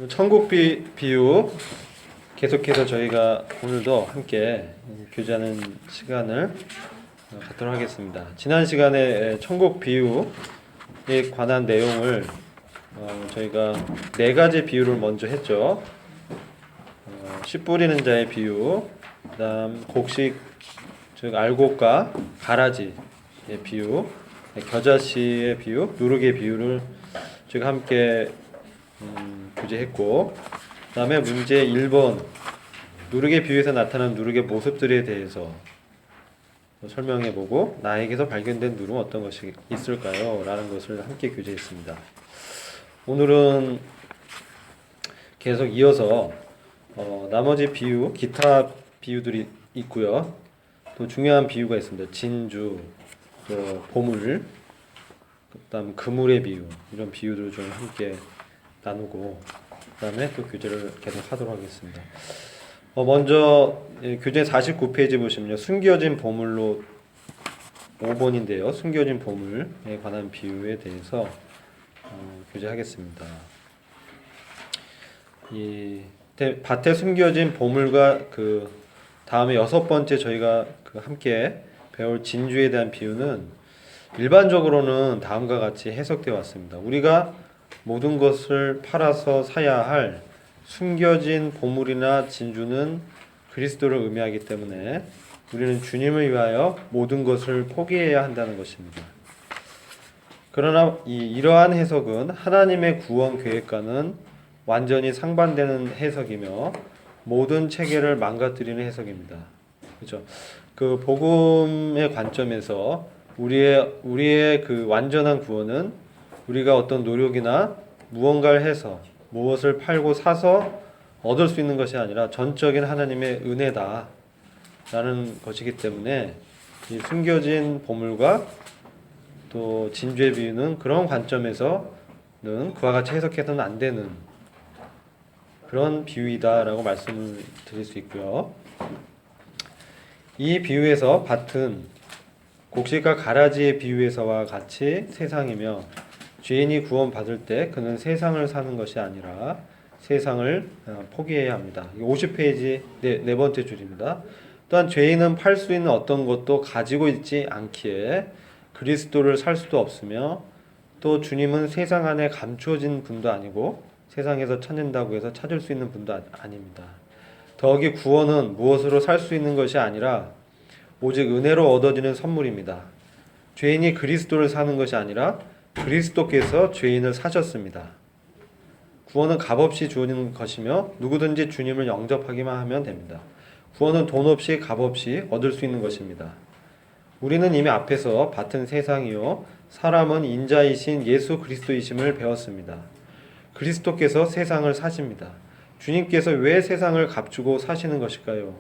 천국 비유 계속해서 저희가 오늘도 함께 교제하는 시간을 갖도록 하겠습니다. 지난 시간에 천국 비유에 관한 내용을 저희가 네 가지 비유를 먼저 했죠. 씨 뿌리는 자의 비유, 그다음 곡식 즉 알곡과 가라지의 비유, 겨자씨의 비유, 누룩의 비유를 저희가 함께 교제했고, 그 다음에 문제 1번 누룩의 비유에서 나타나는 누룩의 모습들에 대해서 설명해보고, 나에게서 발견된 누룩은 어떤 것이 있을까요? 라는 것을 함께 교제했습니다. 오늘은 계속 이어서 나머지 비유, 기타 비유들이 있고요. 또 중요한 비유가 있습니다. 진주, 또 보물, 그 다음 그물의 비유, 이런 비유들을 좀 함께 나누고 그 다음에 또 교재를 계속 하도록 하겠습니다. 먼저 교재 49페이지 보시면요, 숨겨진 보물로 5번인데요 숨겨진 보물에 관한 비유에 대해서 교재하겠습니다. 이 밭에 숨겨진 보물과 그 다음에 6번째 저희가 함께 배울 진주에 대한 비유는 일반적으로는 다음과 같이 해석되어 왔습니다. 우리가 모든 것을 팔아서 사야 할 숨겨진 보물이나 진주는 그리스도를 의미하기 때문에 우리는 주님을 위하여 모든 것을 포기해야 한다는 것입니다. 그러나 이러한 해석은 하나님의 구원 계획과는 완전히 상반되는 해석이며 모든 체계를 망가뜨리는 해석입니다. 그렇죠? 그 복음의 관점에서 우리의 그 완전한 구원은 우리가 어떤 노력이나 무언가를 해서 무엇을 팔고 사서 얻을 수 있는 것이 아니라 전적인 하나님의 은혜다 라는 것이기 때문에 이 숨겨진 보물과 또 진주의 비유는 그런 관점에서는 그와 같이 해석해서는 안 되는 그런 비유이다 라고 말씀을 드릴 수 있고요. 이 비유에서 밭은 곡식과 가라지의 비유에서와 같이 세상이며, 죄인이 구원받을 때 그는 세상을 사는 것이 아니라 세상을 포기해야 합니다. 50페이지 네 번째 줄입니다. 또한 죄인은 팔 수 있는 어떤 것도 가지고 있지 않기에 그리스도를 살 수도 없으며, 또 주님은 세상 안에 감추어진 분도 아니고 세상에서 찾는다고 해서 찾을 수 있는 분도 아닙니다. 더욱이 구원은 무엇으로 살 수 있는 것이 아니라 오직 은혜로 얻어지는 선물입니다. 죄인이 그리스도를 사는 것이 아니라 그리스도께서 죄인을 사셨습니다. 구원은 값없이 주어지는 것이며 누구든지 주님을 영접하기만 하면 됩니다. 구원은 돈 없이 값없이 얻을 수 있는 것입니다. 우리는 이미 앞에서 밭은 세상이요 사람은 인자이신 예수 그리스도이심을 배웠습니다. 그리스도께서 세상을 사십니다. 주님께서 왜 세상을 값주고 사시는 것일까요?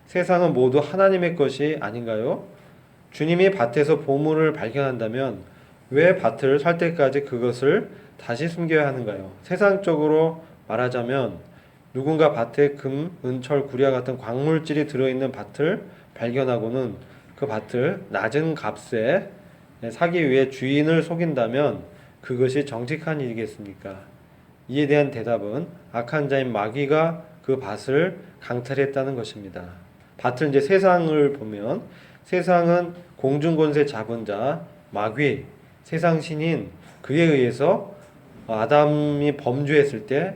세상은 모두 하나님의 것이 아닌가요? 주님이 밭에서 보물을 발견한다면 왜 밭을 살 때까지 그것을 다시 숨겨야 하는가요? 세상적으로 말하자면 누군가 밭에 금, 은, 철, 구리와 같은 광물질이 들어있는 밭을 발견하고는 그 밭을 낮은 값에 사기 위해 주인을 속인다면 그것이 정직한 일이겠습니까? 이에 대한 대답은 악한 자인 마귀가 그 밭을 강탈했다는 것입니다. 밭을 이제 세상을 보면 세상은 공중권세 잡은 자 마귀, 세상 신인 그에 의해서 아담이 범죄했을 때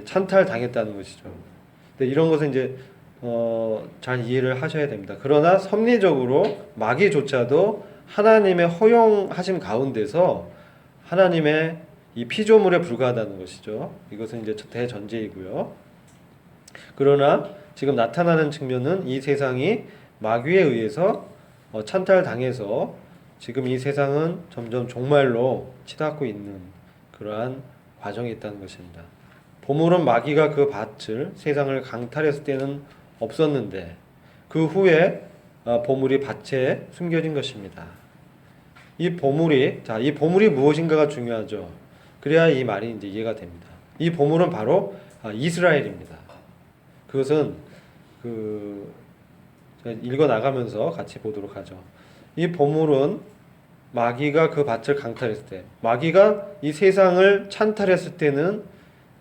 찬탈당했다는 것이죠. 근데 이런 것은 이제 잘 이해를 하셔야 됩니다. 그러나 섭리적으로 마귀조차도 하나님의 허용하심 가운데서 하나님의 이 피조물에 불과하다는 것이죠. 이것은 이제 대전제이고요. 그러나 지금 나타나는 측면은 이 세상이 마귀에 의해서 찬탈당해서 지금 이 세상은 점점 종말로 치닫고 있는 그러한 과정이 있다는 것입니다. 보물은 마귀가 그 밭을 세상을 강탈했을 때는 없었는데 그 후에 보물이 밭에 숨겨진 것입니다. 이 보물이 무엇인가가 중요하죠. 그래야 이 말이 이제 이해가 됩니다. 이 보물은 바로 이스라엘입니다. 그것은 제가 읽어 나가면서 같이 보도록 하죠. 이 보물은 마귀가 그 밭을 강탈했을 때, 마귀가 이 세상을 찬탈했을 때는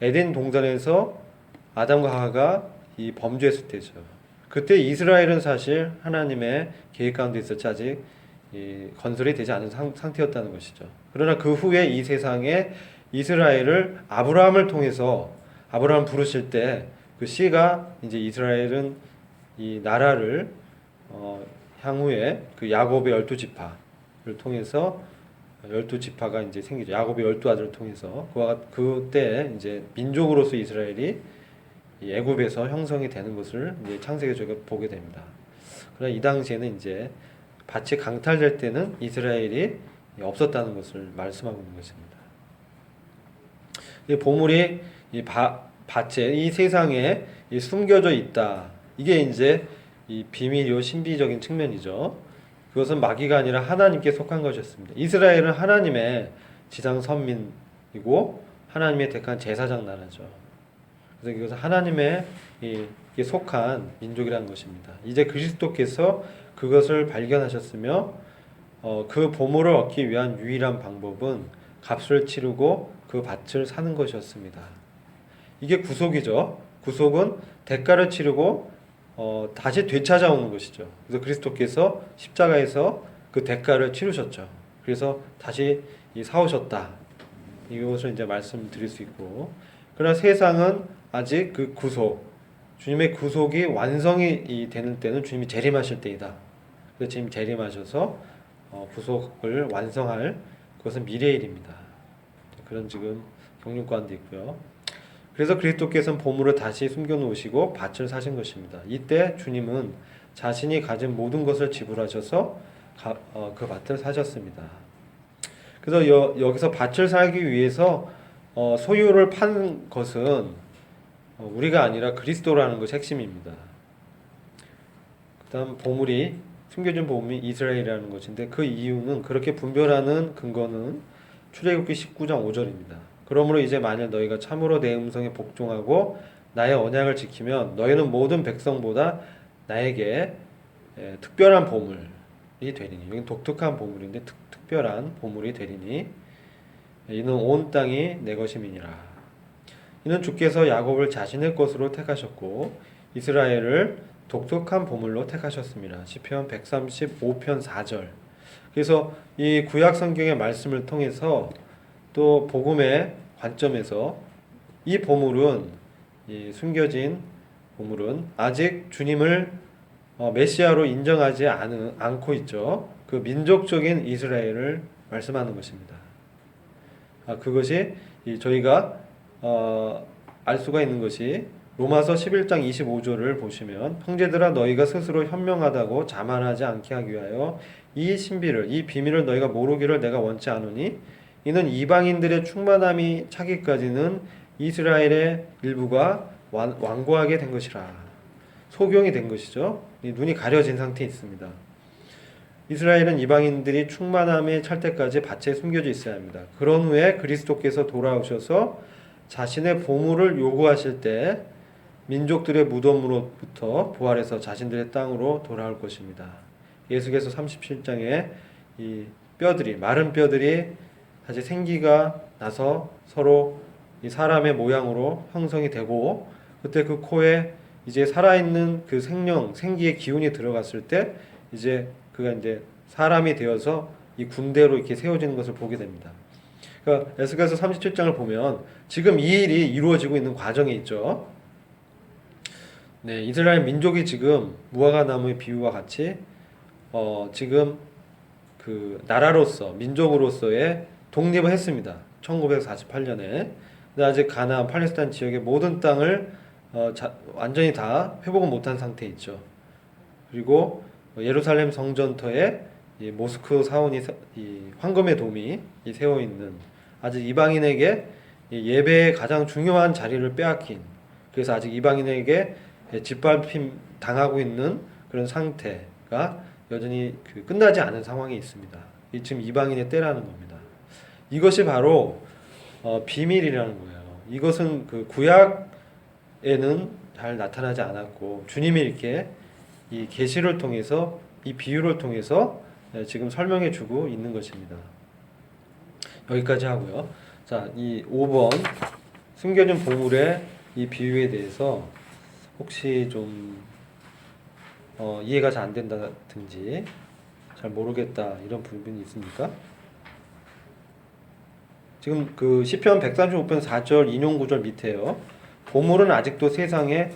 에덴 동산에서 아담과 하와가 이 범죄했을 때죠. 그때 이스라엘은 사실 하나님의 계획 가운데 있었지 아직 이 건설이 되지 않은 상태였다는 것이죠. 그러나 그 후에 이 세상에 이스라엘을 아브라함을 통해서 아브라함 부르실 때 그 씨가 이제 이스라엘은 이 나라를 향후에 그 야곱의 12지파를 통해서 12지파가 이제 생기죠. 야곱의 12아들을 통해서 그때 이제 민족으로서 이스라엘이 애굽에서 형성이 되는 것을 이제 창세기에 저희가 보게 됩니다. 그러나 이 당시에는 이제 밭이 강탈될 때는 이스라엘이 없었다는 것을 말씀하고 있는 것입니다. 이 보물이 이 밭에 이 세상에 숨겨져 있다. 이게 이제 이 비밀이요 신비적인 측면이죠. 그것은 마귀가 아니라 하나님께 속한 것이었습니다. 이스라엘은 하나님의 지상 선민이고 하나님의 택한 제사장 나라죠. 그래서 이것은 하나님의 이게 속한 민족이라는 것입니다. 이제 그리스도께서 그것을 발견하셨으며 그 보물을 얻기 위한 유일한 방법은 값을 치르고 그 밭을 사는 것이었습니다. 이게 구속이죠. 구속은 대가를 치르고 다시 되찾아오는 것이죠. 그래서 그리스도께서 십자가에서 그 대가를 치르셨죠. 그래서 다시 사오셨다. 이것을 이제 말씀드릴 수 있고, 그러나 세상은 아직 그 구속, 주님의 구속이 완성이 되는 때는 주님이 재림하실 때이다. 그래서 지금 재림하셔서 구속을 완성할 그것은 미래의 일입니다. 그런 지금 경륜 가운데 있고요. 그래서 그리스도께서는 보물을 다시 숨겨놓으시고 밭을 사신 것입니다. 이때 주님은 자신이 가진 모든 것을 지불하셔서 그 밭을 사셨습니다. 그래서 여기서 밭을 살기 위해서 소유를 판 것은 우리가 아니라 그리스도라는 것이 핵심입니다. 그 다음 보물이 숨겨진 보물이 이스라엘이라는 것인데 그 이유는 그렇게 분별하는 근거는 출애굽기 19장 5절입니다. 그러므로 이제 만일 너희가 참으로 내 음성에 복종하고 나의 언약을 지키면 너희는 모든 백성보다 나에게 특별한 보물이 되리니, 여기 독특한 보물인데 특별한 보물이 되리니 이는 온 땅이 내 것임이니라. 이는 주께서 야곱을 자신의 것으로 택하셨고 이스라엘을 독특한 보물로 택하셨습니다. 시편 135편 4절. 그래서 이 구약 성경의 말씀을 통해서 또 복음의 관점에서 이 보물은, 이 숨겨진 보물은 아직 주님을 메시아로 인정하지 않고 있죠. 그 민족적인 이스라엘을 말씀하는 것입니다. 그것이 저희가 알 수가 있는 것이 로마서 11장 25절을 보시면 형제들아 너희가 스스로 현명하다고 자만하지 않게 하기 위하여 이 신비를, 이 비밀을 너희가 모르기를 내가 원치 않으니 이는 이방인들의 충만함이 차기까지는 이스라엘의 일부가 완고하게 된 것이라. 소경이 된 것이죠. 눈이 가려진 상태에 있습니다. 이스라엘은 이방인들이 충만함에 찰 때까지 밭에 숨겨져 있어야 합니다. 그런 후에 그리스도께서 돌아오셔서 자신의 보물을 요구하실 때 민족들의 무덤으로부터 부활해서 자신들의 땅으로 돌아올 것입니다. 예수께서 37장에 이 뼈들이, 마른 뼈들이 다시 생기가 나서 서로 이 사람의 모양으로 형성이 되고, 그때 그 코에 이제 살아있는 그 생기의 기운이 들어갔을 때 이제 그가 이제 사람이 되어서 이 군대로 이렇게 세워지는 것을 보게 됩니다. 그러니까 에스겔서 37장을 보면 지금 이 일이 이루어지고 있는 과정에 있죠. 네, 이스라엘 민족이 지금 무화과 나무의 비유와 같이 지금 그 나라로서, 민족으로서의 독립을 했습니다. 1948년에. 근데 아직 가나안, 팔레스타인 지역의 모든 땅을 완전히 다 회복은 못한 상태에 있죠. 그리고 예루살렘 성전터에 이 모스크 사원이 이 황금의 돔이 세워 있는, 아직 이방인에게 예배의 가장 중요한 자리를 빼앗긴, 그래서 아직 이방인에게 짓밟힘 당하고 있는 그런 상태가 여전히 끝나지 않은 상황에 있습니다. 지금 이방인의 때라는 겁니다. 이것이 바로 비밀이라는 거예요. 이것은 그 구약에는 잘 나타나지 않았고 주님이 이렇게 이 계시를 통해서, 이 비유를 통해서 지금 설명해 주고 있는 것입니다. 여기까지 하고요. 자, 이 5번 숨겨진 보물의 이 비유에 대해서 혹시 좀 이해가 잘 안 된다든지 잘 모르겠다 이런 부분이 있습니까? 지금 그 시편 135편 4절 인용 구절 밑에요. 보물은 아직도 세상에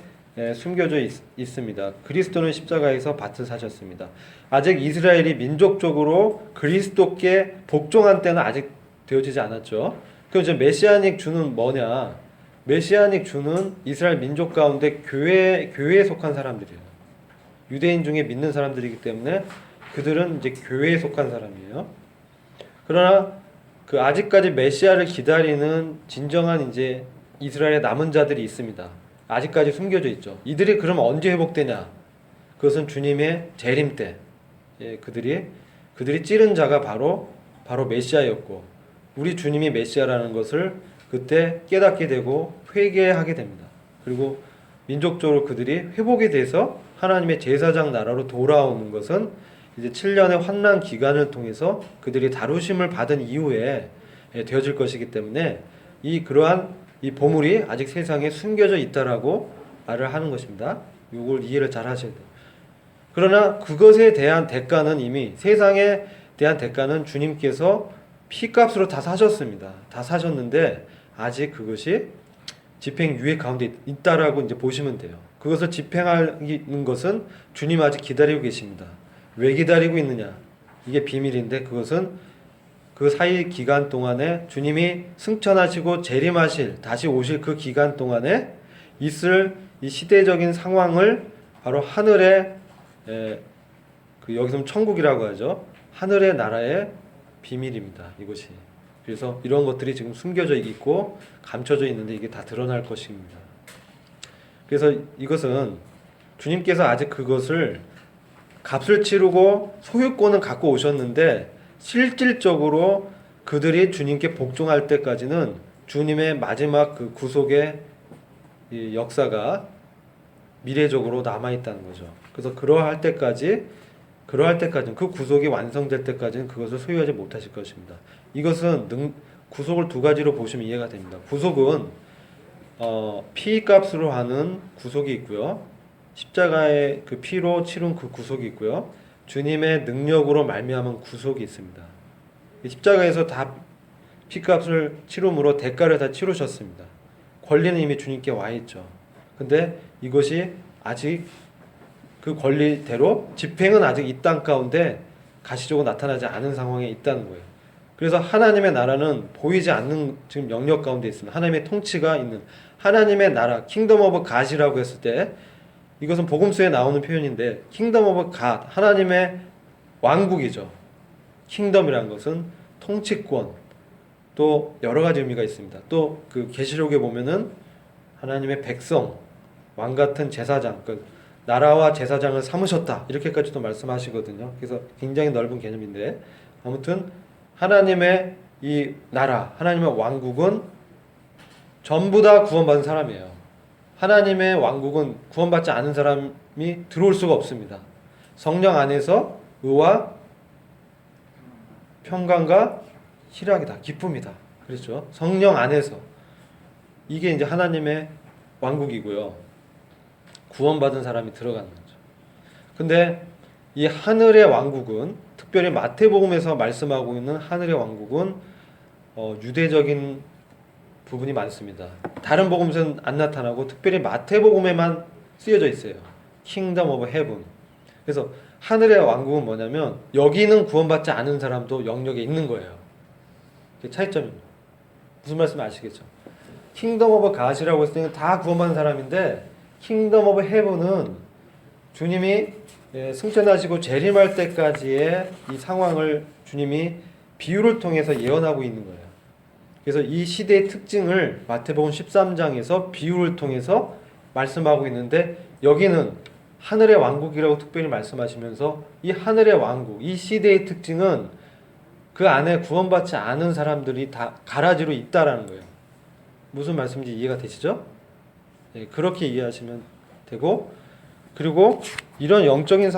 숨겨져 있습니다. 그리스도는 십자가에서 밭을 사셨습니다. 아직 이스라엘이 민족적으로 그리스도께 복종한 때는 아직 되어지지 않았죠. 그럼 이제 메시아닉 주는 뭐냐? 메시아닉 주는 이스라엘 민족 가운데 교회에 속한 사람들이에요. 유대인 중에 믿는 사람들이기 때문에 그들은 이제 교회에 속한 사람이에요. 그러나 그 아직까지 메시아를 기다리는 진정한 이제 이스라엘의 남은 자들이 있습니다. 아직까지 숨겨져 있죠. 이들이 그럼 언제 회복되냐? 그것은 주님의 재림 때. 그들이 찌른 자가 바로 메시아였고, 우리 주님이 메시아라는 것을 그때 깨닫게 되고 회개하게 됩니다. 그리고 민족적으로 그들이 회복이 돼서 하나님의 제사장 나라로 돌아오는 것은 이제 7년의 환난 기간을 통해서 그들이 다루심을 받은 이후에 되어질 것이기 때문에 그러한 이 보물이 아직 세상에 숨겨져 있다라고 말을 하는 것입니다. 이걸 이해를 잘 하셔야 돼요. 그러나 그것에 대한 대가는 이미 세상에 대한 대가는 주님께서 피값으로 다 사셨습니다. 다 사셨는데 아직 그것이 집행 유예 가운데 있다라고 이제 보시면 돼요. 그것을 집행하는 것은 주님 아직 기다리고 계십니다. 왜 기다리고 있느냐? 이게 비밀인데 그것은 그 사이 기간 동안에 주님이 승천하시고 재림하실 다시 오실 그 기간 동안에 있을 이 시대적인 상황을 바로 하늘의 여기서 천국이라고 하죠. 하늘의 나라의 비밀입니다. 이것이. 그래서 이런 것들이 지금 숨겨져 있고 감춰져 있는데 이게 다 드러날 것입니다. 그래서 이것은 주님께서 아직 그것을 값을 치르고 소유권은 갖고 오셨는데 실질적으로 그들이 주님께 복종할 때까지는 주님의 마지막 그 구속의 이 역사가 미래적으로 남아있다는 거죠. 그래서 그러할 때까지는 그 구속이 완성될 때까지는 그것을 소유하지 못하실 것입니다. 이것은 구속을 두 가지로 보시면 이해가 됩니다. 구속은 피값으로 하는 구속이 있고요. 십자가의 그 피로 치른 그 구속이 있고요. 주님의 능력으로 말미암은 구속이 있습니다. 십자가에서 다 피값을 치름으로 대가를 다 치르셨습니다. 권리는 이미 주님께 와 있죠. 근데 이것이 아직 그 권리대로 집행은 아직 이 땅 가운데 가시적으로 나타나지 않은 상황에 있다는 거예요. 그래서 하나님의 나라는 보이지 않는 지금 영역 가운데 있습니다. 하나님의 통치가 있는 하나님의 나라, 킹덤 오브 갓이라고 했을 때 이것은 복음서에 나오는 표현인데 킹덤 오브 갓, 하나님의 왕국이죠. 킹덤이라는 것은 통치권, 또 여러 가지 의미가 있습니다. 또 그 계시록에 보면은 하나님의 백성, 왕 같은 제사장, 그 나라와 제사장을 삼으셨다 이렇게까지도 말씀하시거든요. 그래서 굉장히 넓은 개념인데 아무튼 하나님의 이 나라, 하나님의 왕국은 전부 다 구원받은 사람이에요. 하나님의 왕국은 구원받지 않은 사람이 들어올 수가 없습니다. 성령 안에서 의와 평강과 희락이다. 기쁨이다. 그렇죠? 성령 안에서 이게 이제 하나님의 왕국이고요. 구원받은 사람이 들어가는 거죠. 근데 이 하늘의 왕국은 특별히 마태복음에서 말씀하고 있는 하늘의 왕국은 유대적인 부분이 많습니다. 다른 복음서는 안 나타나고 특별히 마태복음에만 쓰여져 있어요. 킹덤 오브 헤븐. 그래서 하늘의 왕국은 뭐냐면 여기는 구원받지 않은 사람도 영역에 있는 거예요. 그게 차이점입니다. 무슨 말씀 아시겠죠? 킹덤 오브 갓이라고 했을 때는 다 구원받은 사람인데 킹덤 오브 헤븐은 주님이 승천하시고 재림할 때까지의 이 상황을 주님이 비유를 통해서 예언하고 있는 거예요. 그래서 이 시대의 특징을 마태복음 13장에서 비유를 통해서 말씀하고 있는데 여기는 하늘의 왕국이라고 특별히 말씀하시면서 이 하늘의 왕국, 이 시대의 특징은 그 안에 구원받지 않은 사람들이 다 가라지로 있다라는 거예요. 무슨 말씀인지 이해가 되시죠? 네, 그렇게 이해하시면 되고 그리고 이런 영적인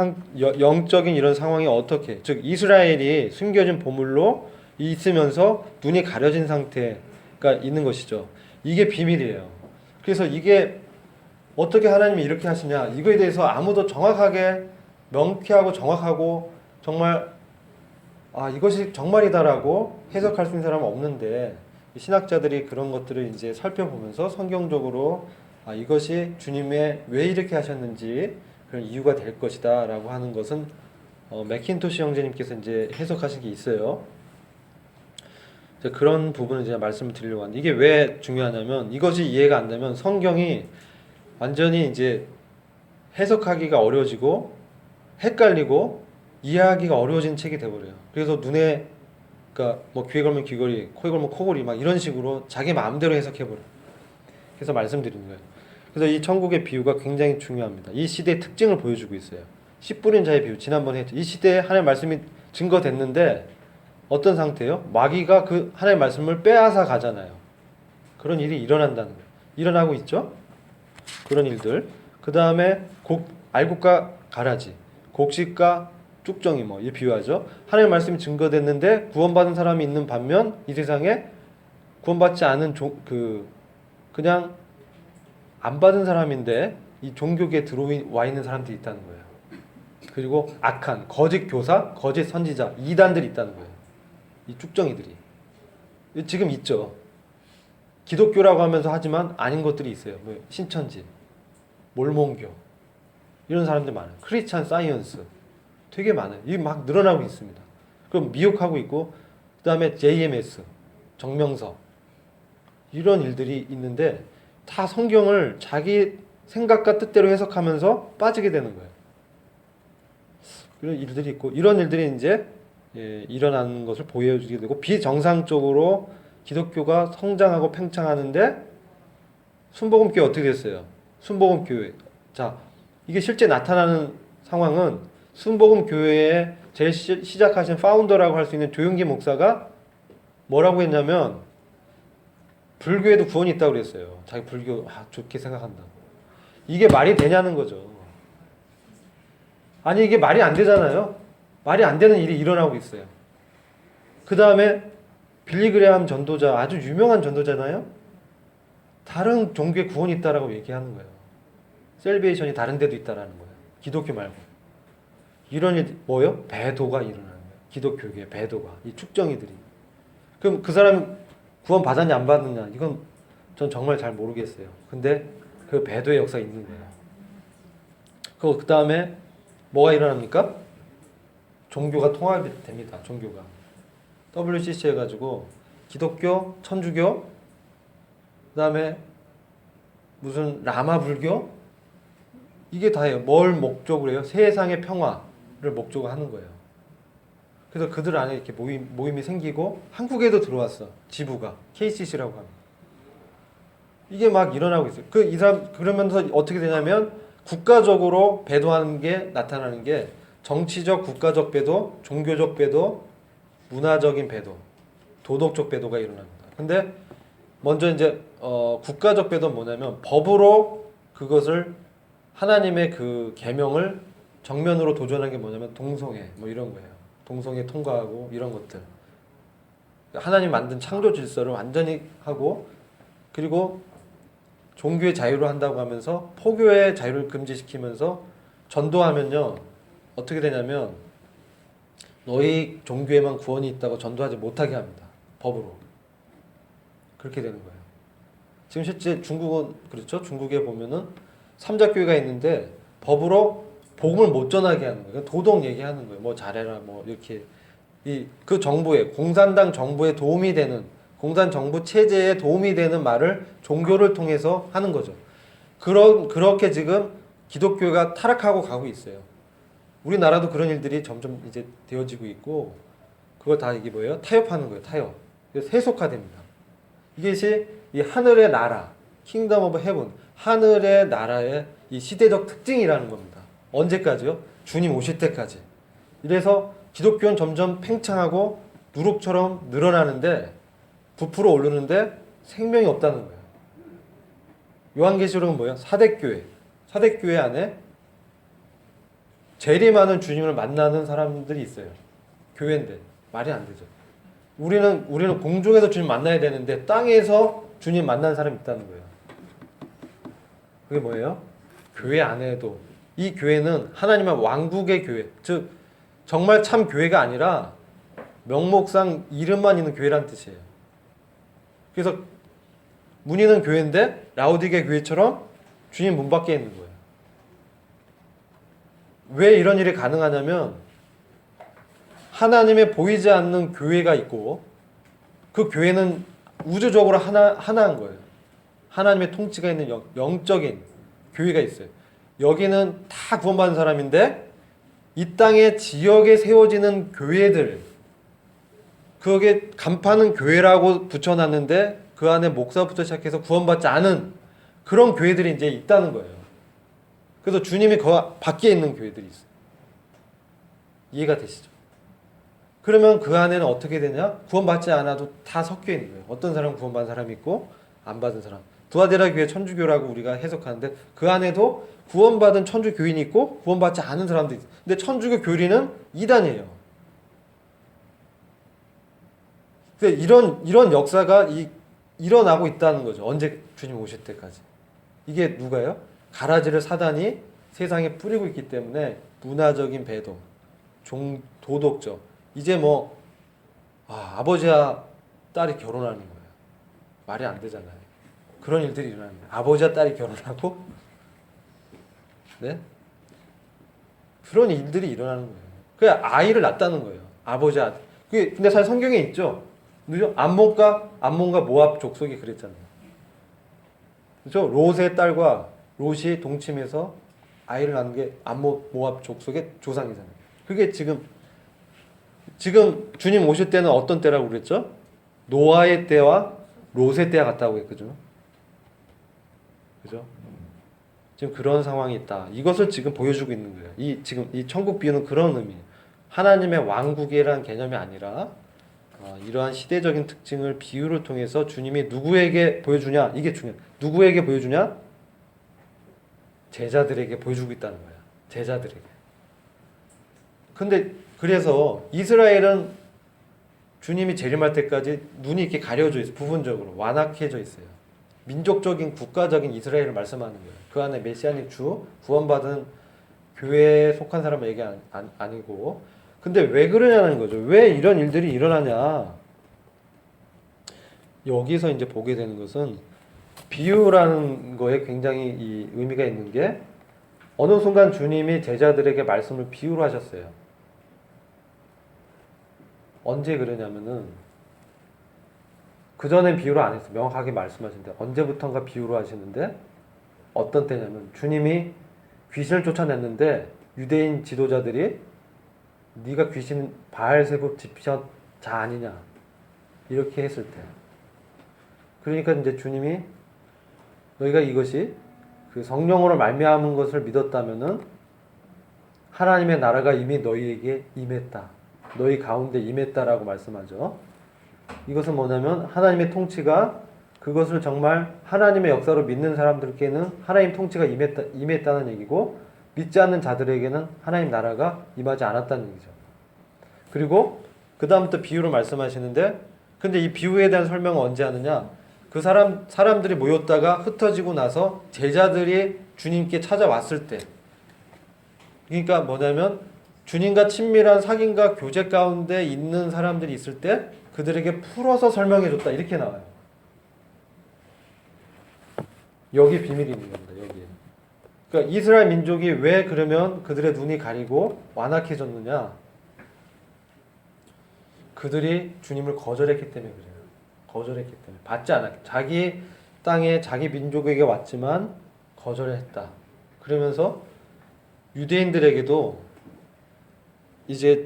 이런 상황이 어떻게 즉 이스라엘이 숨겨진 보물로 있으면서 눈이 가려진 상태가 있는 것이죠. 이게 비밀이에요. 그래서 이게 어떻게 하나님이 이렇게 하시냐, 이거에 대해서 아무도 정확하게 명쾌하고 정확하고 정말 이것이 정말이다라고 해석할 수 있는 사람은 없는데, 신학자들이 그런 것들을 이제 살펴보면서 성경적으로 이것이 주님의 왜 이렇게 하셨는지 그런 이유가 될 것이다라고 하는 것은 맥킨토시 형제님께서 이제 해석하신 게 있어요. 그런 부분을 제가 말씀을 드리려고 하는데, 이게 왜 중요하냐면, 이것이 이해가 안 되면 성경이 완전히 이제 해석하기가 어려워지고 헷갈리고 이해하기가 어려워진 책이 돼버려요. 그래서 눈에, 그러니까 뭐 귀에 걸면 귀걸이, 코에 걸면 코걸이, 막 이런 식으로 자기 마음대로 해석해버려요. 그래서 말씀드리는 거예요. 그래서 이 천국의 비유가 굉장히 중요합니다. 이 시대의 특징을 보여주고 있어요. 씨 뿌린 자의 비유, 지난번에 했죠. 이 시대에 하나님의 말씀이 증거됐는데 어떤 상태예요? 마귀가 그 하나님의 말씀을 빼앗아 가잖아요. 그런 일이 일어난다는 거예요. 일어나고 있죠? 그런 일들. 그 다음에 알곡과 가라지, 곡식과 쭉정이 이 비유하죠. 하나님의 말씀이 증거됐는데 구원받은 사람이 있는 반면 이 세상에 구원받지 않은 그냥 안 받은 사람인데 이 종교계에 들어와 있는 사람들이 있다는 거예요. 그리고 악한 거짓 교사, 거짓 선지자, 이단들이 있다는 거예요. 이 쭉정이들이 지금 있죠. 기독교라고 하면서 하지만 아닌 것들이 있어요. 신천지, 몰몬교, 이런 사람들 많아요. 크리스찬 사이언스 되게 많아요. 이게 막 늘어나고 있습니다. 그럼 미혹하고 있고, 그 다음에 JMS, 정명석, 이런 일들이 있는데 다 성경을 자기 생각과 뜻대로 해석하면서 빠지게 되는 거예요. 이런 일들이 있고, 이런 일들이 이제 일어나는 것을 보여주게 되고, 비정상적으로 기독교가 성장하고 팽창하는데, 순복음교회 어떻게 됐어요? 순복음교회. 자, 이게 실제 나타나는 상황은 순복음교회의 제일 시작하신 파운더라고 할 수 있는 조용기 목사가 뭐라고 했냐면, 불교에도 구원이 있다고 그랬어요. 자기 불교 좋게 생각한다. 이게 말이 되냐는 거죠. 아니, 이게 말이 안 되잖아요. 말이 안 되는 일이 일어나고 있어요. 그 다음에 빌리그레함 전도자, 아주 유명한 전도자잖아요. 다른 종교에 구원이 있다라고 얘기하는 거예요. 셀베이션이 다른 데도 있다라는 거예요. 기독교 말고. 이런 일 뭐요? 배도가 일어나는 거예요. 기독교계 배도가, 이 축정이들이. 그럼 그 사람 구원 받았냐 안 받았냐, 이건 전 정말 잘 모르겠어요. 근데 그 배도의 역사가 있는 거예요. 그 다음에 뭐가 일어납니까? 종교가 통합이 됩니다. 종교가 WCC 해가지고 기독교, 천주교, 그 다음에 무슨 라마 불교, 이게 다예요. 뭘 목적으로 해요? 세상의 평화를 목적으로 하는 거예요. 그래서 그들 안에 이렇게 모임이 생기고, 한국에도 들어왔어. 지부가 KCC라고 합니다. 이게 막 일어나고 있어요. 이 사람 그러면서 어떻게 되냐면, 국가적으로 배도하는 게 나타나는 게, 정치적 국가적 배도, 종교적 배도, 문화적인 배도, 도덕적 배도가 일어납니다. 근데 먼저 이제 국가적 배도는 뭐냐면, 법으로 그것을 하나님의 그 계명을 정면으로 도전한 게 뭐냐면 동성애, 이런 거예요. 동성애 통과하고 이런 것들. 하나님 만든 창조 질서를 완전히 하고, 그리고 종교의 자유를 한다고 하면서 포교의 자유를 금지시키면서 전도하면요, 어떻게 되냐면 너희 종교에만 구원이 있다고 전도하지 못하게 합니다. 법으로. 그렇게 되는 거예요. 지금 실제 중국은 그렇죠. 중국에 보면은 삼자교회가 있는데 법으로 복음을 못 전하게 하는 거예요. 도덕 얘기하는 거예요. 뭐 잘해라, 뭐 이렇게 그 정부에, 공산당 정부에 도움이 되는, 공산 정부 체제에 도움이 되는 말을 종교를 통해서 하는 거죠. 그렇게 지금 기독교가 타락하고 가고 있어요. 우리나라도 그런 일들이 점점 이제 되어지고 있고, 그걸 다 이게 뭐예요? 타협하는 거예요. 타협. 그래서 세속화됩니다. 이것이 이 하늘의 나라, 킹덤 오브 헤븐, 하늘의 나라의 이 시대적 특징이라는 겁니다. 언제까지요? 주님 오실 때까지. 이래서 기독교는 점점 팽창하고 누룩처럼 늘어나는데, 부풀어 오르는데 생명이 없다는 거예요. 요한계시록은 뭐예요? 사대교회. 사대교회 안에 재림하는 주님을 만나는 사람들이 있어요. 교회인데 말이 안 되죠. 우리는 공중에서 주님 만나야 되는데 땅에서 주님 만난 사람이 있다는 거예요. 그게 뭐예요? 교회 안에도 이 교회는 하나님의 왕국의 교회, 즉 정말 참 교회가 아니라 명목상 이름만 있는 교회란 뜻이에요. 그래서 문의는 교회인데 라오디게 교회처럼 주님 문 밖에 있는 거예요. 왜 이런 일이 가능하냐면 하나님의 보이지 않는 교회가 있고 그 교회는 우주적으로 하나인 거예요. 하나님의 통치가 있는 영적인 교회가 있어요. 여기는 다 구원받은 사람인데 이 땅의 지역에 세워지는 교회들, 그게 간판은 교회라고 붙여놨는데 그 안에 목사부터 시작해서 구원받지 않은 그런 교회들이 이제 있다는 거예요. 그래서 주님이 그 밖에 있는 교회들이 있어요. 이해가 되시죠? 그러면 그 안에는 어떻게 되냐? 구원받지 않아도 다 섞여 있는 거예요. 어떤 사람은 구원받은 사람이 있고 안 받은 사람. 두아데라 교회 천주교라고 우리가 해석하는데 그 안에도 구원받은 천주 교인이 있고 구원받지 않은 사람도 있어요. 근데 천주교 교리는 이단이에요. 근데 이런 역사가 일어나고 있다는 거죠. 언제 주님 오실 때까지. 이게 누가요? 가라지를 사단이 세상에 뿌리고 있기 때문에 문화적인 배도, 도덕적. 이제 아버지와 딸이 결혼하는 거예요. 말이 안 되잖아요. 그런 일들이 일어나는 거예요. 아버지와 딸이 결혼하고, 네? 그런 일들이 일어나는 거예요. 그 아이를 낳았다는 거예요. 아버지 아들. 근데 사실 성경에 있죠. 그죠? 암몬과 모압 족속이 그랬잖아요. 그죠? 롯의 딸과 롯이 동침해서 아이를 낳은 게 암몬 모압 족속의 조상이잖아요. 그게 지금 주님 오실 때는 어떤 때라고 그랬죠? 노아의 때와 롯의 때와 같다고 했거든요. 그죠? 지금 그런 상황이 있다. 이것을 지금 보여주고 있는 거예요. 지금 이 천국 비유는 그런 의미예요. 하나님의 왕국이라는 개념이 아니라 이러한 시대적인 특징을 비유를 통해서 주님이 누구에게 보여주냐? 이게 중요해요. 누구에게 보여주냐? 제자들에게 보여주고 있다는 거예요. 제자들에게. 근데 그래서 이스라엘은 주님이 재림할 때까지 눈이 이렇게 가려져 있어요. 부분적으로 완악해져 있어요. 민족적인 국가적인 이스라엘을 말씀하는 거예요. 그 안에 메시아닉 주, 구원받은 교회에 속한 사람은 얘기 아니고. 근데 왜 그러냐는 거죠. 왜 이런 일들이 일어나냐. 여기서 이제 보게 되는 것은 비유라는 거에 굉장히 이 의미가 있는 게 어느 순간 주님이 제자들에게 말씀을 비유로 하셨어요. 언제 그러냐면은 그전엔 비유로 안 했어요. 명확하게 말씀하시는데 언제부턴가 비유로 하시는데 어떤 때냐면 주님이 귀신을 쫓아냈는데 유대인 지도자들이 네가 귀신 바알세불 집시자 아니냐 이렇게 했을 때 그러니까 이제 주님이 너희가 이것이 그 성령으로 말미암은 것을 믿었다면은 하나님의 나라가 이미 너희에게 임했다. 너희 가운데 임했다라고 말씀하죠. 이것은 뭐냐면 하나님의 통치가 그것을 정말 하나님의 역사로 믿는 사람들께는 하나님 통치가 임했다는 얘기고 믿지 않는 자들에게는 하나님 나라가 임하지 않았다는 얘기죠. 그리고 그 다음부터 비유를 말씀하시는데 근데 이 비유에 대한 설명은 언제 하느냐? 그 사람들이 모였다가 흩어지고 나서 제자들이 주님께 찾아왔을 때 그러니까 뭐냐면 주님과 친밀한 사귐과 교제 가운데 있는 사람들이 있을 때 그들에게 풀어서 설명해줬다 이렇게 나와요. 여기 비밀이 있는 겁니다. 여기. 그러니까 이스라엘 민족이 왜 그러면 그들의 눈이 가리고 완악해졌느냐? 그들이 주님을 거절했기 때문에 그래요. 거절했기 때문에 받지 않았기. 자기 땅에 자기 민족에게 왔지만 거절했다. 그러면서 유대인들에게도 이제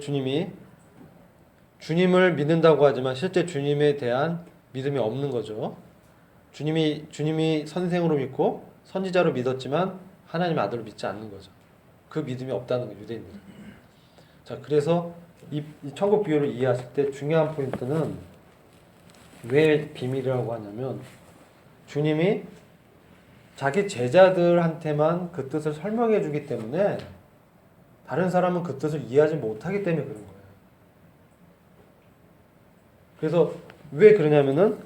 주님을 믿는다고 하지만 실제 주님에 대한 믿음이 없는 거죠. 주님이 선생으로 믿고 선지자로 믿었지만 하나님의 아들로 믿지 않는 거죠. 그 믿음이 없다는 거예요, 유대인들. 자, 그래서 이 천국 비유를 이해하실 때 중요한 포인트는 왜 비밀이라고 하냐면 주님이 자기 제자들한테만 그 뜻을 설명해 주기 때문에 다른 사람은 그 뜻을 이해하지 못하기 때문에 그런 거예요. 그래서 왜 그러냐면은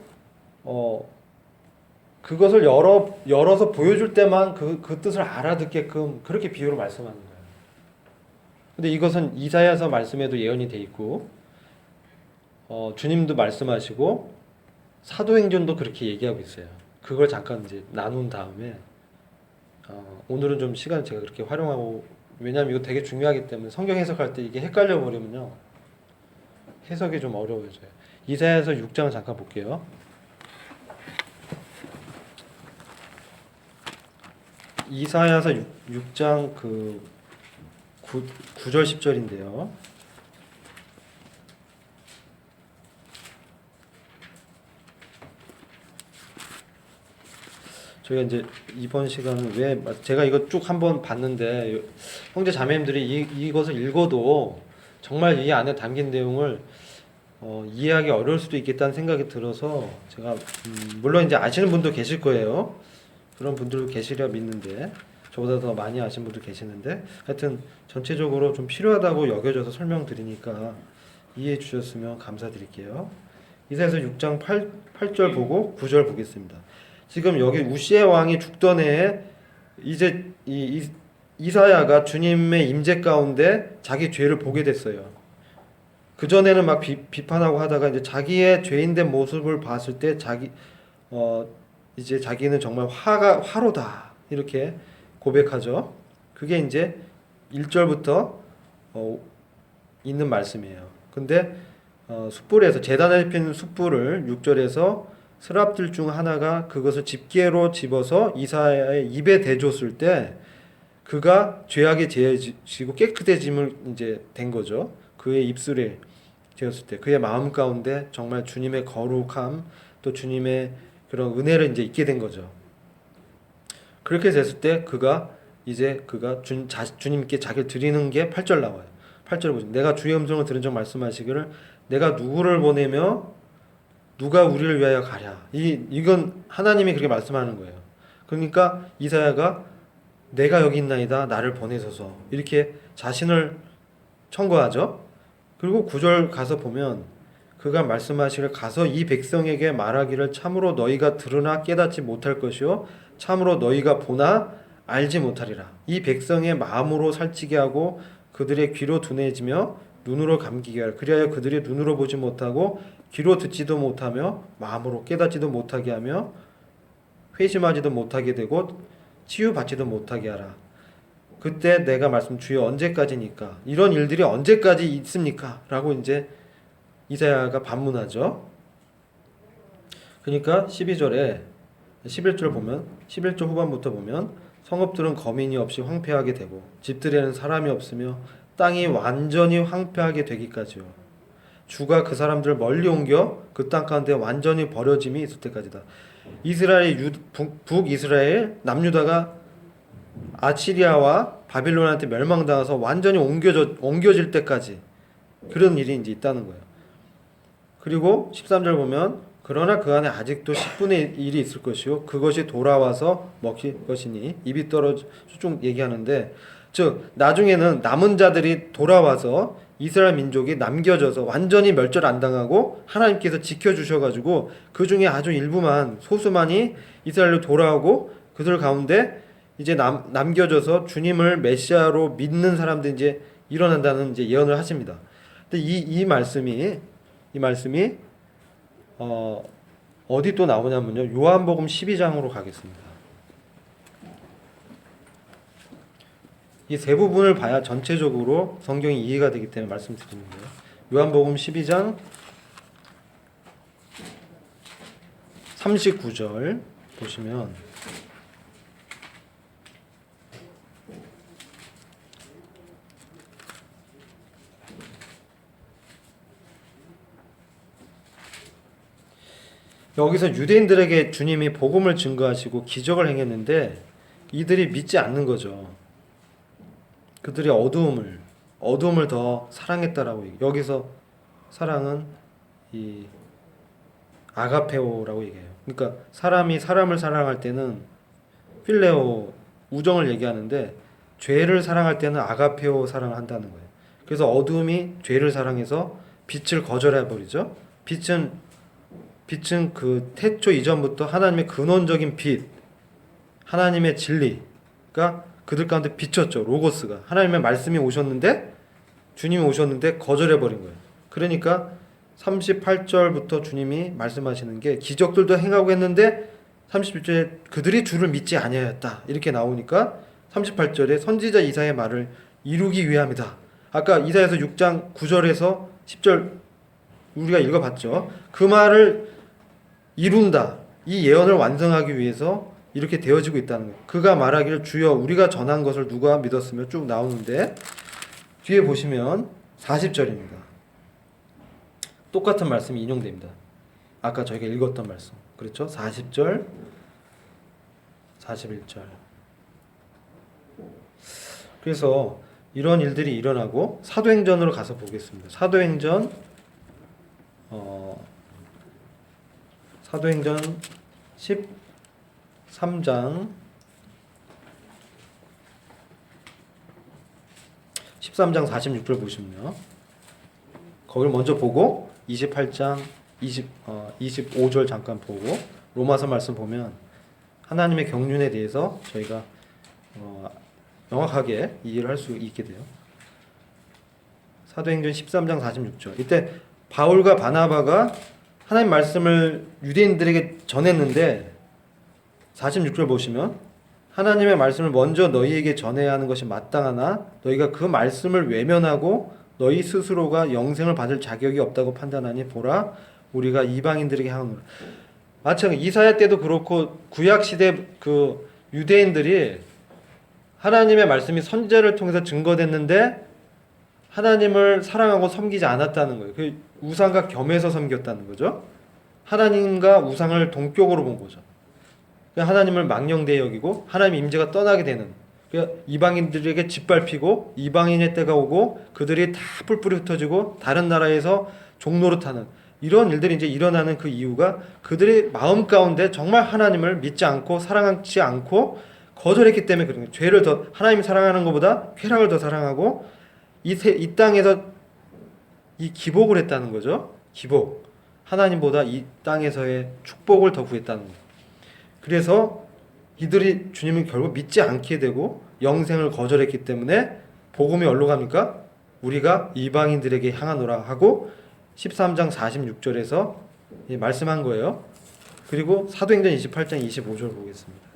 그것을 열어서 보여줄 때만 그 뜻을 알아듣게끔 그렇게 비유로 말씀하는 거예요. 근데 이것은 이사야서 말씀에도 예언이 돼 있고, 주님도 말씀하시고 사도행전도 그렇게 얘기하고 있어요. 그걸 잠깐 이제 나눈 다음에 오늘은 좀 시간 제가 그렇게 활용하고, 왜냐하면 이거 되게 중요하기 때문에 성경 해석할 때 이게 헷갈려 버리면요 해석이 좀 어려워져요. 이사야서 6장 잠깐 볼게요. 이사야서 6장 9절 10절인데요. 저희가 이제 이번 시간은 왜 제가 이거 쭉 한번 봤는데 형제 자매님들이 이것을 읽어도 정말 이 안에 담긴 내용을 이해하기 어려울 수도 있겠다는 생각이 들어서 제가 물론 이제 아시는 분도 계실 거예요. 그런 분들도 계시려 믿는데 저보다 더 많이 아시는 분도 계시는데 하여튼 전체적으로 좀 필요하다고 여겨져서 설명드리니까 이해해 주셨으면 감사드릴게요. 이사야서 6장 8절 보고 9절 보겠습니다. 지금 여기 우시의 왕이 죽던 해에 이제 이사야가 주님의 임재 가운데 자기 죄를 보게 됐어요. 그 전에는 막 비판하고 하다가 이제 자기의 죄인된 모습을 봤을 때 이제 자기는 정말 화로다 이렇게 고백하죠. 그게 이제 1절부터 있는 말씀이에요. 근데 숯불에서 제단에 피는 숯불을 6절에서 스랍들 중 하나가 그것을 집게로 집어서 이사야의 입에 대줬을 때 그가 죄악에 제해지고 깨끗해짐을 이제 된 거죠. 그의 입술에 되었을 때 그의 마음 가운데 정말 주님의 거룩함 또 주님의 그런 은혜를 이제 잊게 된 거죠. 그렇게 됐을 때 그가 주님께 자기를 드리는 게 8절 나와요. 8절 보죠. 내가 주의 음성을 들은 적 말씀하시기를 내가 누구를 보내며 누가 우리를 위하여 가랴. 이건 하나님이 그렇게 말씀하는 거예요. 그러니까 이사야가 내가 여기 있나이다 나를 보내소서 이렇게 자신을 청구하죠. 그리고 9절 가서 보면 그가 말씀하시기를 가서 이 백성에게 말하기를 참으로 너희가 들으나 깨닫지 못할 것이요 참으로 너희가 보나 알지 못하리라. 이 백성의 마음으로 살찌게 하고 그들의 귀로 둔해지며 눈으로 감기게 하라. 그리하여 그들이 눈으로 보지 못하고 귀로 듣지도 못하며 마음으로 깨닫지도 못하게 하며 회심하지도 못하게 되고 치유받지도 못하게 하라. 그때 내가 말씀 주여 언제까지니까 이런 일들이 언제까지 있습니까? 라고 이제 이사야가 반문하죠. 그러니까 12절에 11절 보면 11절 후반부터 보면 성읍들은 거민이 없이 황폐하게 되고 집들에는 사람이 없으며 땅이 완전히 황폐하게 되기까지요. 주가 그 사람들을 멀리 옮겨 그 땅 가운데 완전히 버려짐이 있을 때까지다. 북이스라엘 남유다가 아시리아와 바빌론한테 멸망당해서 완전히 옮겨질 때까지 그런 일이 이제 있다는 거예요. 그리고 13절 보면 그러나 그 안에 아직도 10분의 1이 있을 것이요 그것이 돌아와서 먹힐 것이니 입이 떨어져 쭉 얘기하는데 즉 나중에는 남은 자들이 돌아와서 이스라엘 민족이 남겨져서 완전히 멸절 안 당하고 하나님께서 지켜주셔가지고 그 중에 아주 일부만 소수만이 이스라엘로 돌아오고 그들 가운데 이제 남겨져서 주님을 메시아로 믿는 사람들이 이제 일어난다는 이제 예언을 하십니다. 근데 이 말씀이 어디 또 나오냐면요. 요한복음 12장으로 가겠습니다. 이 세 부분을 봐야 전체적으로 성경이 이해가 되기 때문에 말씀드리는 거예요. 요한복음 12장 39절 보시면 여기서 유대인들에게 주님이 복음을 증거하시고 기적을 행했는데 이들이 믿지 않는 거죠. 그들이 어두움을 더 사랑했다라고 얘기해요. 여기서 사랑은 이 아가페오라고 얘기해요. 그러니까 사람이 사람을 사랑할 때는 필레오 우정을 얘기하는데 죄를 사랑할 때는 아가페오 사랑을 한다는 거예요. 그래서 어두움이 죄를 사랑해서 빛을 거절해 버리죠. 빛은 빛은 그 태초 이전부터 하나님의 근원적인 빛, 하나님의 진리가 그들 가운데 비쳤죠. 로고스가. 하나님의 말씀이 오셨는데, 주님이 오셨는데 거절해버린 거예요. 그러니까 38절부터 주님이 말씀하시는 게 기적들도 행하고 했는데 31절에 그들이 주를 믿지 아니하였다 이렇게 나오니까 38절에 선지자 이사야의 말을 이루기 위함이다. 아까 이사야서 6장 9절에서 10절 우리가 읽어봤죠. 그 말을 이룬다. 이 예언을 완성하기 위해서 이렇게 되어지고 있다는 거예요. 그가 말하기를 주여 우리가 전한 것을 누가 믿었으며 쭉 나오는데 뒤에 보시면 40절입니다. 똑같은 말씀이 인용됩니다. 아까 저희가 읽었던 말씀. 그렇죠? 40절, 41절. 그래서 이런 일들이 일어나고 사도행전으로 가서 보겠습니다. 사도행전 13장 46절 보시면요. 거기를 먼저 보고 28장 25절 잠깐 보고 로마서 말씀 보면 하나님의 경륜에 대해서 저희가 명확하게 이해를 할 수 있게 돼요. 사도행전 13장 46절. 이때 바울과 바나바가 하나님 말씀을 유대인들에게 전했는데 46절 보시면 하나님의 말씀을 먼저 너희에게 전해야 하는 것이 마땅하나 너희가 그 말씀을 외면하고 너희 스스로가 영생을 받을 자격이 없다고 판단하니 보라 우리가 이방인들에게 향하노라. 마찬가지 이사야 때도 그렇고 구약 시대 그 유대인들이 하나님의 말씀이 선지자를 통해서 증거됐는데 하나님을 사랑하고 섬기지 않았다는 거예요. 그 우상과 겸해서 섬겼다는 거죠. 하나님과 우상을 동격으로 본 거죠. 하나님을 망령되이 여기고 하나님의 임재가 떠나게 되는, 이방인들에게 짓밟히고 이방인의 때가 오고 그들이 다 뿔뿔이 흩어지고 다른 나라에서 종노릇하는 이런 일들이 이제 일어나는 그 이유가 그들의 마음 가운데 정말 하나님을 믿지 않고 사랑하지 않고 거절했기 때문에 그런 거예요. 죄를 더 하나님 사랑하는 것보다 쾌락을 더 사랑하고 이 땅에서 이 기복을 했다는 거죠. 기복. 하나님보다 이 땅에서의 축복을 더 구했다는 거예요. 그래서 이들이 주님을 결국 믿지 않게 되고 영생을 거절했기 때문에 복음이 어디로 갑니까? 우리가 이방인들에게 향하노라 하고 13장 46절에서 말씀한 거예요. 그리고 사도행전 28장 25절 보겠습니다.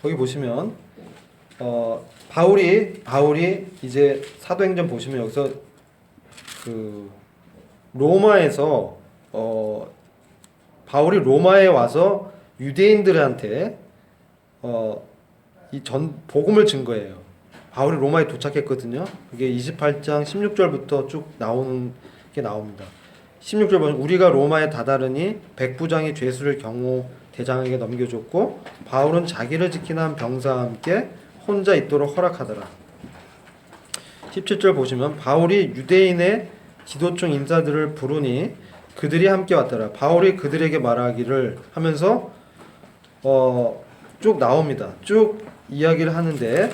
거기 보시면 바울이 이제 사도행전 보시면 여기서 그 로마에서 바울이 로마에 와서 유대인들한테 이 복음을 증거해요. 바울이 로마에 도착했거든요. 그게 28장 16절부터 쭉 나오는 게 나옵니다. 16절 보면 우리가 로마에 다다르니 백부장이 죄수를 경호 대장에게 넘겨줬고 바울은 자기를 지키는 병사와 함께 혼자 있도록 허락하더라. 17절 보시면 바울이 유대인의 기도청 인사들을 부르니 그들이 함께 왔더라. 바울이 그들에게 말하기를 하면서 쭉 나옵니다. 쭉 이야기를 하는데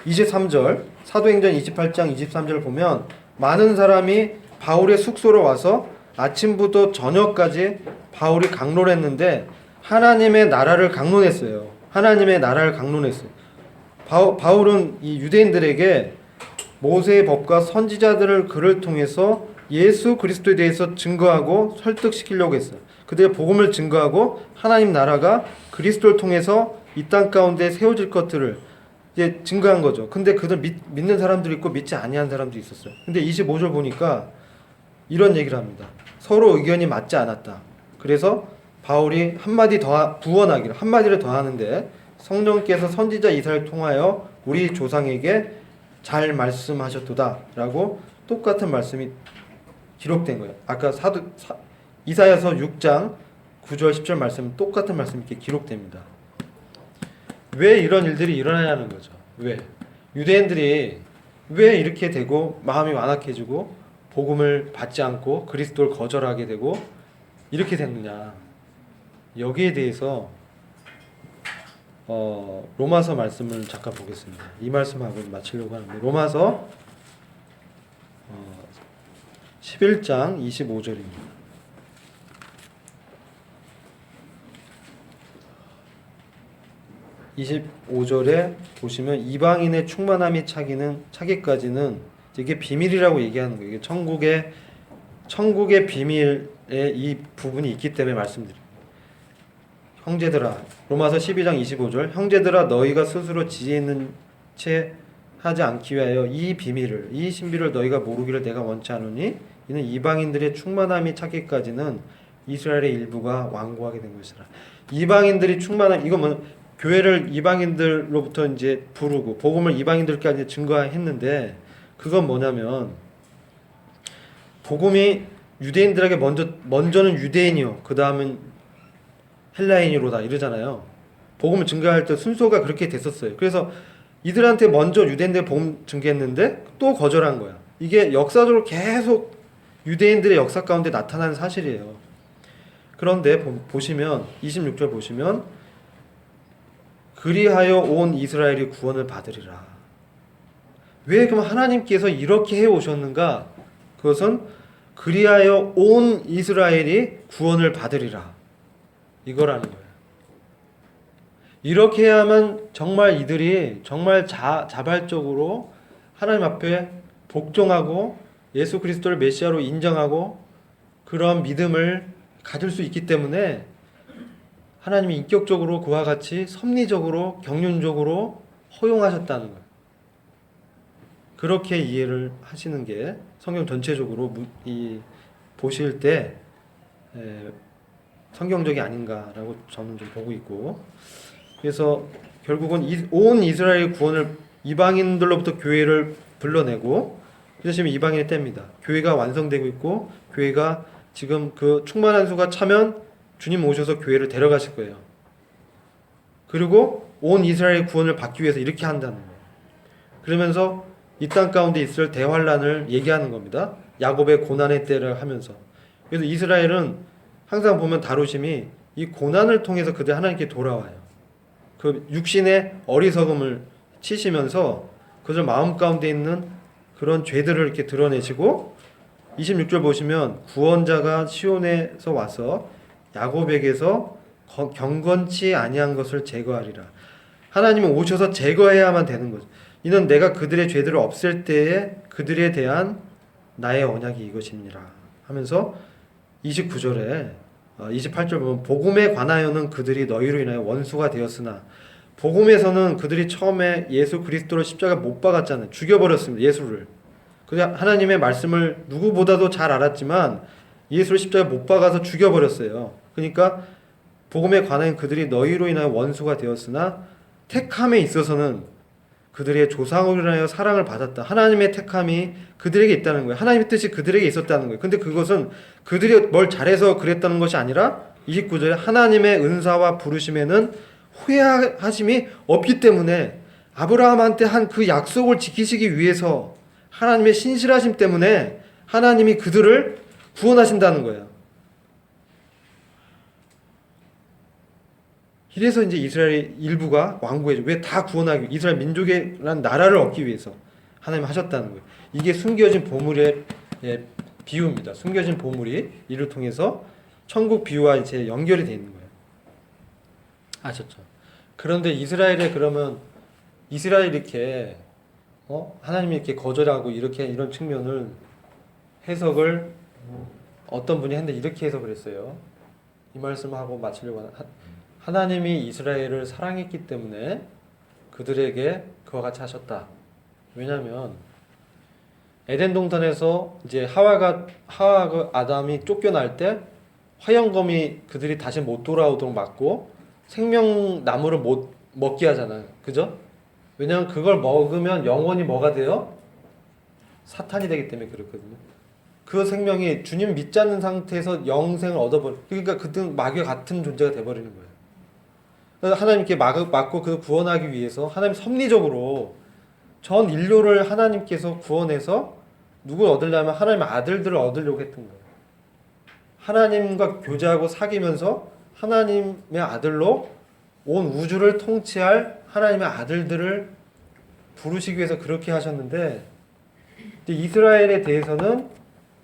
23절 사도행전 28장 23절 보면 많은 사람이 바울의 숙소로 와서 아침부터 저녁까지 바울이 강론했는데 하나님의 나라를 강론했어요. 하나님의 나라를 강론했어요. 바울은 이 유대인들에게 모세의 법과 선지자들을 그를 통해서 예수 그리스도에 대해서 증거하고 설득시키려고 했어요. 그들의 복음을 증거하고 하나님 나라가 그리스도를 통해서 이 땅 가운데 세워질 것들을 이제 증거한 거죠. 근데 그들 믿는 사람들이 있고 믿지 아니한 사람들이 있었어요. 근데 25절 보니까 이런 얘기를 합니다. 서로 의견이 맞지 않았다. 그래서 바울이 한마디를 더 하는데 성령께서 선지자 이사야를 통하여 우리 조상에게 잘 말씀하셨도다 라고 똑같은 말씀이 기록된 거예요. 아까 이사야서 6장 9절 10절 말씀 똑같은 말씀이 이렇게 기록됩니다. 왜 이런 일들이 일어나냐는 거죠. 왜? 유대인들이 왜 이렇게 되고 마음이 완악해지고 복음을 받지 않고 그리스도를 거절하게 되고 이렇게 됐느냐? 여기에 대해서 로마서 말씀을 잠깐 보겠습니다. 이 말씀하고 마치려고 하는데 로마서 11장 25절입니다. 25절에 보시면 이방인의 충만함이 차기까지는 이게 비밀이라고 얘기하는 거예요. 이게 천국의 비밀에 이 부분이 있기 때문에 말씀드립니다. 형제들아, 로마서 12장 25절, 형제들아 너희가 스스로 지혜 있는 채 하지 않기 위하여 이 비밀을, 이 신비를 너희가 모르기를 내가 원치 않으니 이는 이방인들의 충만함이 차기까지는 이스라엘의 일부가 완고하게 된 것이라. 이방인들이 충만함, 이건 뭐 교회를 이방인들로부터 이제 부르고 복음을 이방인들까지 증거했는데, 그건 뭐냐면 복음이 유대인들에게 먼저는 유대인이요 그 다음은 헬라인이로다 이러잖아요. 복음을 증거할 때 순서가 그렇게 됐었어요. 그래서 이들한테 먼저 유대인들 복음 증거했는데 또 거절한 거야. 이게 역사적으로 계속 유대인들의 역사 가운데 나타나는 사실이에요. 그런데 보시면 26절 보시면 그리하여 온 이스라엘이 구원을 받으리라. 왜 그럼 하나님께서 이렇게 해오셨는가? 그것은 그리하여 온 이스라엘이 구원을 받으리라, 이거라는 거예요. 이렇게 해야만 정말 이들이 정말 자발적으로 하나님 앞에 복종하고 예수 그리스도를 메시아로 인정하고 그런 믿음을 가질 수 있기 때문에 하나님이 인격적으로 그와 같이 섭리적으로 경륜적으로 허용하셨다는 거예요. 그렇게 이해를 하시는 게 성경 전체적으로 보실 때 성경적이 아닌가라고 저는 좀 보고 있고, 그래서 결국은 온 이스라엘 구원을 이방인들로부터 교회를 불러내고, 그래서 지금 이방인의 때입니다. 교회가 완성되고 있고 교회가 지금 그 충만한 수가 차면 주님 오셔서 교회를 데려가실 거예요. 그리고 온 이스라엘 구원을 받기 위해서 이렇게 한다는 거예요. 그러면서 이 땅 가운데 있을 대환란을 얘기하는 겁니다. 야곱의 고난의 때를 하면서. 그래서 이스라엘은 항상 보면 다루심이 이 고난을 통해서 그들 하나님께 돌아와요. 그 육신의 어리석음을 치시면서 그들 마음 가운데 있는 그런 죄들을 이렇게 드러내시고, 26절 보시면 구원자가 시온에서 와서 야곱에게서 경건치 아니한 것을 제거하리라. 하나님은 오셔서 제거해야만 되는 거죠. 이는 내가 그들의 죄들을 없앨 때에 그들에 대한 나의 언약이 이것이니라 하면서 29절에 28절 보면 복음에 관하여는 그들이 너희로 인하여 원수가 되었으나, 복음에서는 그들이 처음에 예수 그리스도를 십자가 못 박았잖아요. 죽여버렸습니다. 예수를. 그냥 하나님의 말씀을 누구보다도 잘 알았지만 예수를 십자가 못 박아서 죽여버렸어요. 그러니까 복음에 관하여 그들이 너희로 인하여 원수가 되었으나 택함에 있어서는 그들의 조상으로 인하여 사랑을 받았다. 하나님의 택함이 그들에게 있다는 거예요. 하나님의 뜻이 그들에게 있었다는 거예요. 근데 그것은 그들이 뭘 잘해서 그랬다는 것이 아니라 29절에 하나님의 은사와 부르심에는 후회하심이 없기 때문에, 아브라함한테 한 그 약속을 지키시기 위해서 하나님의 신실하심 때문에 하나님이 그들을 구원하신다는 거예요. 이래서 이제 이스라엘 일부가 완고해져. 왜 다 구원하기, 이스라엘 민족이라는 나라를 얻기 위해서 하나님 하셨다는 거예요. 이게 숨겨진 보물의 비유입니다. 숨겨진 보물이 이를 통해서 천국 비유와 이제 연결이 되어 있는 거예요. 아셨죠? 그런데 이스라엘에 그러면 이스라엘이 이렇게 하나님이 이렇게 거절하고 이렇게 이런 측면을 해석을 어떤 분이 했는데 이렇게 해석을 했어요. 이 말씀하고 마치려고 하나님이 이스라엘을 사랑했기 때문에 그들에게 그와 같이 하셨다. 왜냐하면 에덴 동산에서 이제 하와가 아담이 쫓겨날 때 화영검이 그들이 다시 못 돌아오도록 막고 생명나무를 못 먹게 하잖아요. 그죠? 왜냐하면 그걸 먹으면 영원히 뭐가 돼요? 사탄이 되기 때문에 그렇거든요. 그 생명이 주님 믿지 않는 상태에서 영생을 그러니까 그들은 마귀와 같은 존재가 돼버리는 거예요. 하나님께 막고 그 구원하기 위해서 하나님 섭리적으로 전 인류를 하나님께서 구원해서 누굴 얻으려면 하나님의 아들들을 얻으려고 했던 거예요. 하나님과 교제하고 사귀면서 하나님의 아들로 온 우주를 통치할 하나님의 아들들을 부르시기 위해서 그렇게 하셨는데, 이스라엘에 대해서는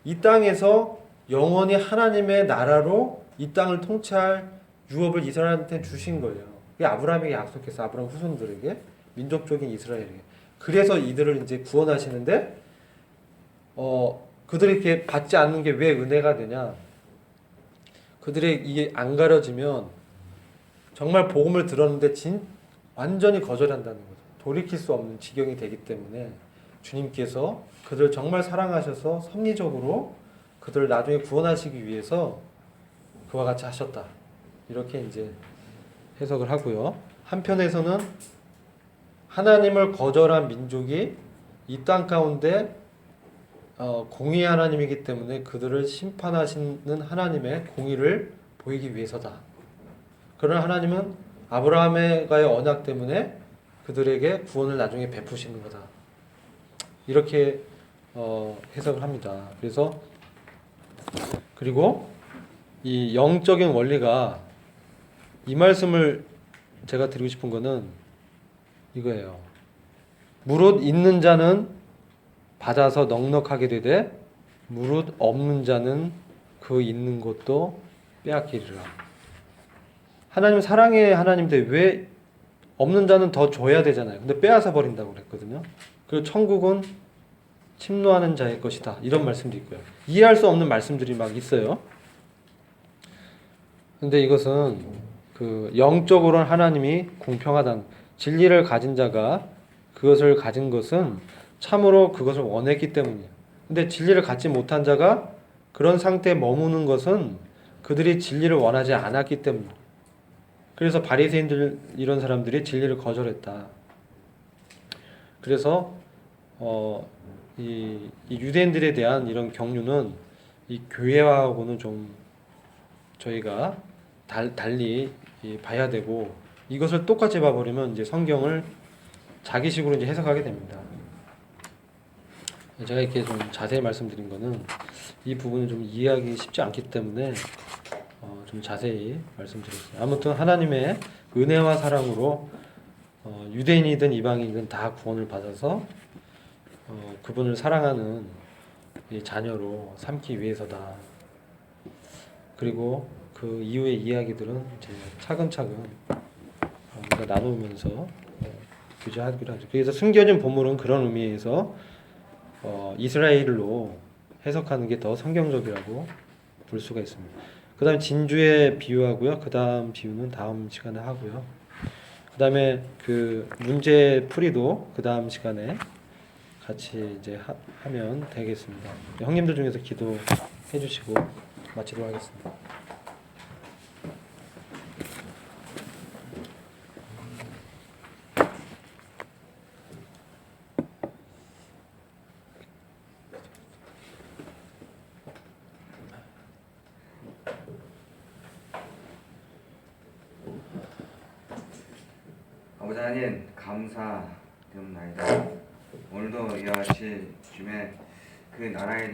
이 땅에서 영원히 하나님의 나라로 이 땅을 통치할 유업을 이스라엘한테 주신 거예요. 그게 아브라함에게 약속했어. 아브라함 후손들에게, 민족적인 이스라엘에게. 그래서 이들을 이제 구원하시는데, 그들이 이렇게 받지 않는 게 왜 은혜가 되냐? 그들의 이게 안 가려지면 정말 복음을 들었는데 완전히 거절한다는 거죠. 돌이킬 수 없는 지경이 되기 때문에 주님께서 그들을 정말 사랑하셔서 섭리적으로 그들을 나중에 구원하시기 위해서 그와 같이 하셨다. 이렇게 이제 해석을 하고요. 한편에서는 하나님을 거절한 민족이 이 땅 가운데 공의의 하나님이기 때문에 그들을 심판하시는 하나님의 공의를 보이기 위해서다. 그러나 하나님은 아브라함과의 언약 때문에 그들에게 구원을 나중에 베푸시는 거다. 이렇게 해석을 합니다. 그리고 이 영적인 원리가, 이 말씀을 제가 드리고 싶은 거는 이거예요. 무릇 있는 자는 받아서 넉넉하게 되되 무릇 없는 자는 그 있는 것도 빼앗기리라. 하나님 사랑의 하나님인데 왜 없는 자는 더 줘야 되잖아요. 근데 빼앗아 버린다고 그랬거든요. 그리고 천국은 침노하는 자의 것이다. 이런 말씀도 있고요. 이해할 수 없는 말씀들이 막 있어요. 근데 이것은 영적으로는 하나님이 공평하다는, 진리를 가진 자가 그것을 가진 것은 참으로 그것을 원했기 때문이에요. 근데 진리를 갖지 못한 자가 그런 상태에 머무는 것은 그들이 진리를 원하지 않았기 때문이에요. 그래서 바리새인들 이런 사람들이 진리를 거절했다. 그래서 이 유대인들에 대한 이런 경륜은 이 교회하고는 좀 저희가 달리 봐야 되고, 이것을 똑같이 봐버리면 이제 성경을 자기식으로 이제 해석하게 됩니다. 제가 이렇게 좀 자세히 말씀드린 거는 이 부분을 좀 이해하기 쉽지 않기 때문에 좀 자세히 말씀드렸어요. 아무튼 하나님의 은혜와 사랑으로 유대인이든 이방인이든 다 구원을 받아서 그분을 사랑하는 이 자녀로 삼기 위해서다. 그리고 그 이후의 이야기들은 이제 차근차근 우리가 나누면서 교제하기로 하죠. 그래서 숨겨진 보물은 그런 의미에서 이스라엘로 해석하는 게 더 성경적이라고 볼 수가 있습니다. 그 다음에 진주에 비유하고요. 그 다음 비유는 다음 시간에 하고요. 그 다음에 그 문제 풀이도 그 다음 시간에 같이 이제 하면 되겠습니다. 형님들 중에서 기도해 주시고 마치도록 하겠습니다. 아버지 하나님 감사드립니다. 오늘도 이와 같이 주님의 그 나라에